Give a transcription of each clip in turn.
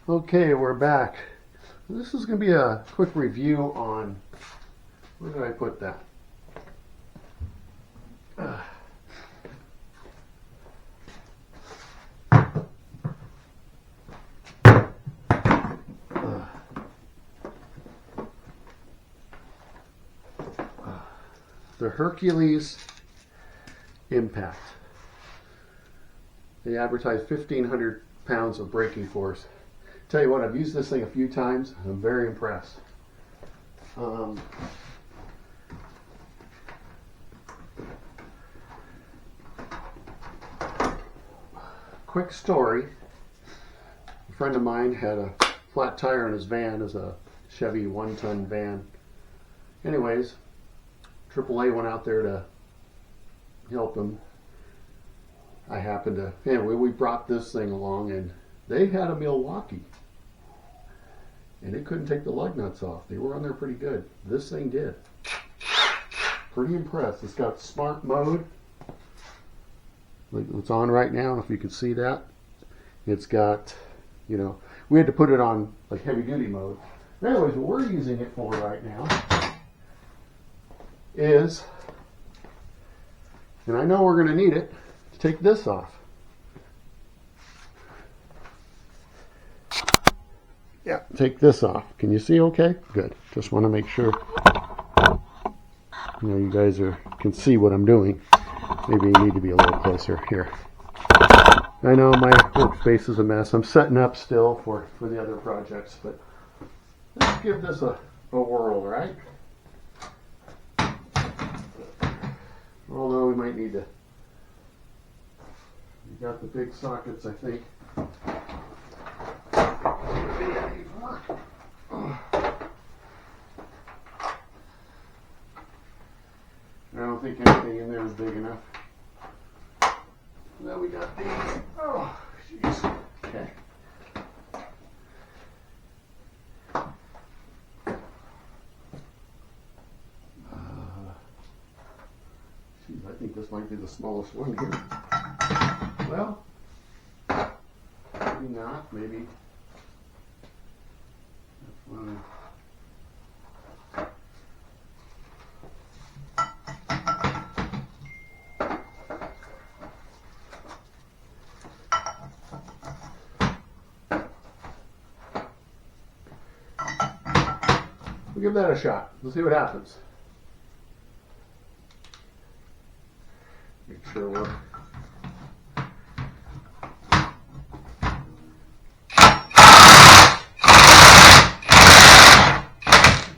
Okay, we're back. This is going to be a quick review on, where did I put that? The Hercules Impact. They advertise 1,500 pounds of braking force. Tell you what, I've used this thing a few times. I'm very impressed. Quick story. A friend of mine had a flat tire in his van. It was a Chevy 1-ton van. Anyways, AAA went out there to help him. I happened to, anyway, we brought this thing along, and they had a Milwaukee. And it couldn't take the lug nuts off. They were on there pretty good. This thing did. Pretty impressed. It's got smart mode. It's on right now, if you can see that. It's got, you know, we had to put it on like heavy duty mode. Anyways, what we're using it for right now is, and I know we're going to need it, to take this off. Yeah, take this off. Can you see okay? Good. Just want to make sure you guys can see what I'm doing. Maybe you need to be a little closer here. I know my workspace is a mess. I'm setting up still for the other projects, but let's give this a whirl, right? Although we might need to. We got the big sockets, I think. I don't think anything in there is big enough. Now we got these. Oh, jeez. Okay. Geez, I think this might be the smallest one here. Well, maybe not. Maybe that's one. We'll give that a shot. We'll see what happens. Make sure we're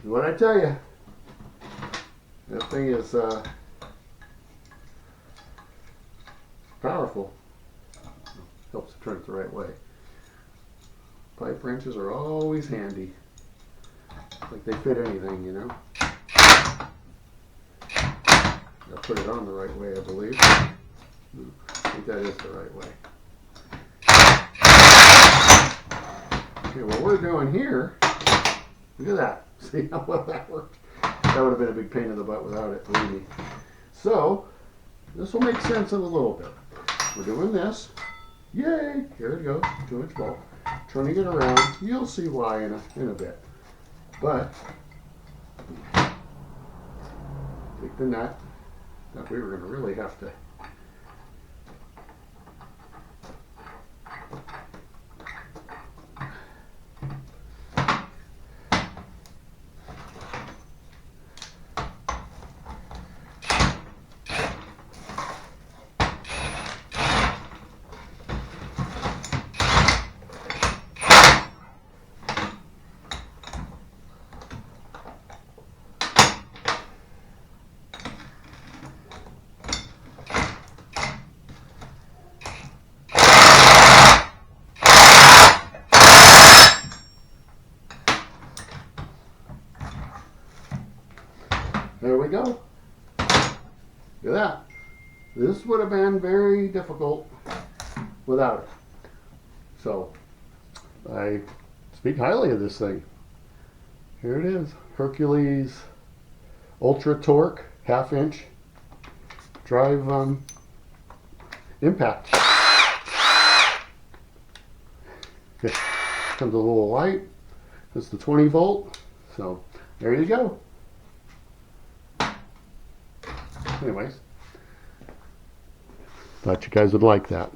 what I tell you. That thing is powerful. Helps to turn it the right way. Pipe wrenches are always handy. Like they fit anything, you know. Gotta put it on the right way, I believe. I think that is the right way. Okay, what we're doing here, look at that. See how well that worked? That would have been a big pain in the butt without it, believe me. So, this will make sense in a little bit. We're doing this. Yay! Here it goes, 2-inch bolt. Turning it around, you'll see why in a bit. But, take the nut. Now we were going to really have to. There we go. Look at that. This would have been very difficult without it. So, I speak highly of this thing. Here it is. Hercules Ultra Torque, 1/2 inch drive impact. comes a little light. It's the 20 volt. So there you go. Anyways, thought you guys would like that.